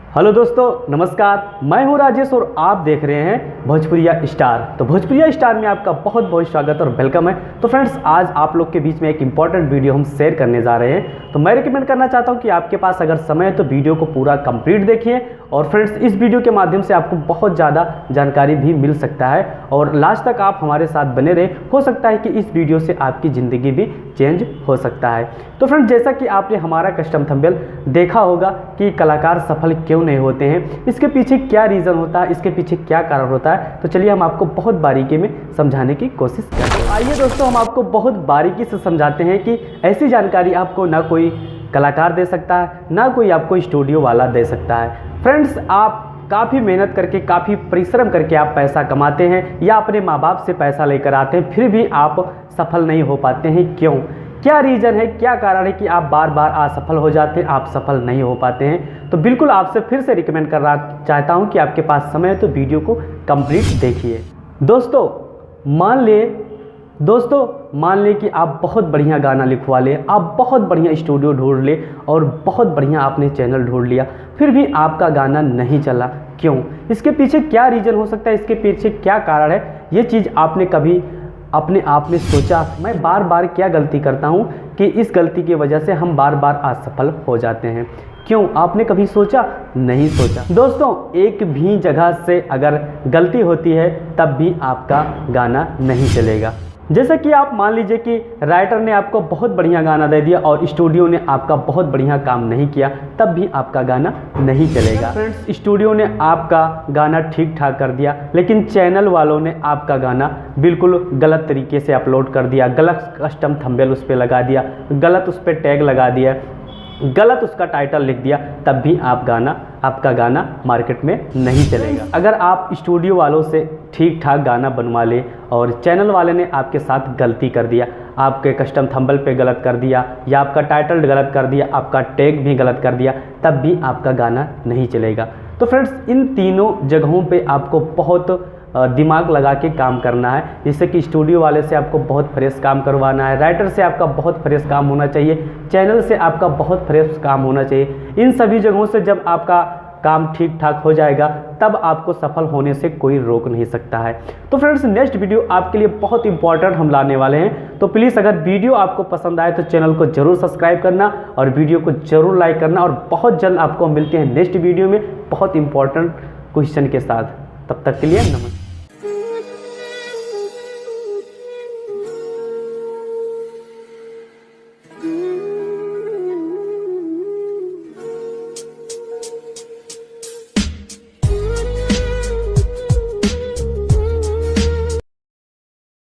Hello दोस्तों, नमस्कार। मैं हूं राजेश और आप देख रहे हैं भोजपुरिया स्टार। तो भोजपुरिया स्टार में आपका बहुत बहुत स्वागत और वेलकम है। तो फ्रेंड्स, आज आप लोग के बीच में एक इंपॉर्टेंट वीडियो हम शेयर करने जा रहे हैं। तो मैं रिकमेंड करना चाहता हूं कि आपके पास अगर समय है तो वीडियो को पूरा कंप्लीट देखिए। और फ्रेंड्स, इस वीडियो के माध्यम से आपको बहुत ज़्यादा जानकारी भी मिल सकता है और लास्ट तक आप हमारे साथ बने रहे। हो सकता है कि इस वीडियो से आपकी ज़िंदगी भी चेंज हो सकता है। तो फ्रेंड्स, जैसा कि आपने हमारा कस्टम थंबनेल देखा होगा कि कलाकार सफल क्यों नहीं होते हैं, इसके पीछे क्या रीज़न होता है, इसके पीछे क्या कारण होता है, तो चलिए हम आपको बहुत बारीकी में समझाने की कोशिश करते हैं। आइए दोस्तों, हम आपको बहुत बारीकी से समझाते हैं कि ऐसी जानकारी आपको ना कोई कलाकार दे सकता है, ना कोई आपको स्टूडियो वाला दे सकता है। फ्रेंड्स, आप काफ़ी मेहनत करके, काफ़ी परिश्रम करके आप पैसा कमाते हैं या अपने माँ बाप से पैसा लेकर आते हैं, फिर भी आप सफल नहीं हो पाते हैं। क्यों? क्या रीज़न है, क्या कारण है कि आप बार बार असफल हो जाते हैं, आप सफल नहीं हो पाते हैं? तो बिल्कुल आपसे फिर से रिकमेंड करना चाहता हूं कि आपके पास समय है तो वीडियो को कंप्लीट देखिए। दोस्तों, मान ले कि आप बहुत बढ़िया गाना लिखवा ले, आप बहुत बढ़िया स्टूडियो ढूंढ ले और बहुत बढ़िया आपने चैनल ढूंढ लिया, फिर भी आपका गाना नहीं चला। क्यों? इसके पीछे क्या रीज़न हो सकता है, इसके पीछे क्या कारण है? ये चीज़ आपने कभी अपने आप में सोचा? मैं बार बार क्या गलती करता हूँ कि इस गलती की वजह से हम बार बार असफल हो जाते हैं? क्यों? आपने कभी सोचा? नहीं सोचा। दोस्तों, एक भी जगह से अगर गलती होती है तब भी आपका गाना नहीं चलेगा। जैसे कि आप मान लीजिए कि राइटर ने आपको बहुत बढ़िया गाना दे दिया और स्टूडियो ने आपका बहुत बढ़िया काम नहीं किया, तब भी आपका गाना नहीं चलेगा। फ्रेंड्स, स्टूडियो ने आपका गाना ठीक ठाक कर दिया, लेकिन चैनल वालों ने आपका गाना बिल्कुल गलत तरीके से अपलोड कर दिया, गलत कस्टम थंबनेल उस पर लगा दिया, गलत उस पर टैग लगा दिया, गलत उसका टाइटल लिख दिया, तब भी आपका गाना मार्केट में नहीं चलेगा। अगर आप स्टूडियो वालों से ठीक ठाक गाना बनवा ले और चैनल वाले ने आपके साथ गलती कर दिया, आपके कस्टम थंबनेल पे गलत कर दिया या आपका टाइटल गलत कर दिया, आपका टैग भी गलत कर दिया, तब भी आपका गाना नहीं चलेगा। तो फ्रेंड्स, इन तीनों जगहों पे आपको बहुत दिमाग लगा के काम करना है। जैसे कि स्टूडियो वाले से आपको बहुत फ्रेश काम करवाना है, राइटर से आपका बहुत फ्रेश काम होना चाहिए, चैनल से आपका बहुत फ्रेश काम होना चाहिए। इन सभी जगहों से जब आपका काम ठीक ठाक हो जाएगा, तब आपको सफल होने से कोई रोक नहीं सकता है। तो फ्रेंड्स, नेक्स्ट वीडियो आपके लिए बहुत इंपॉर्टेंट हम लाने वाले हैं। तो प्लीज़, अगर वीडियो आपको पसंद आए तो चैनल को जरूर सब्सक्राइब करना और वीडियो को जरूर लाइक करना। और बहुत जल्द आपको मिलते हैं नेक्स्ट वीडियो में बहुत इंपॉर्टेंट क्वेश्चन के साथ। तब तक के लिए नमस्कार।